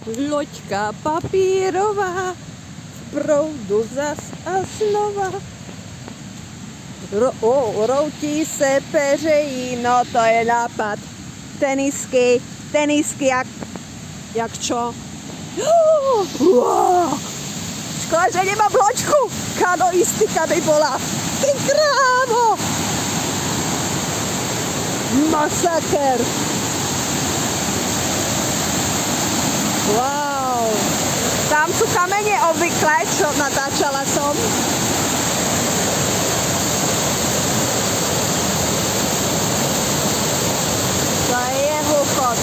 Loďka papírová, v proudu zas a znova. Routí se peřejí, no to je nápad. Tenisky, jak čo? Wow. Škoda, že nemám loďku. Kanoistika by bola. Ty krávo. Masaker. Wow. Tam sú kamene obvykle, čo natáčala som. To je hluchot.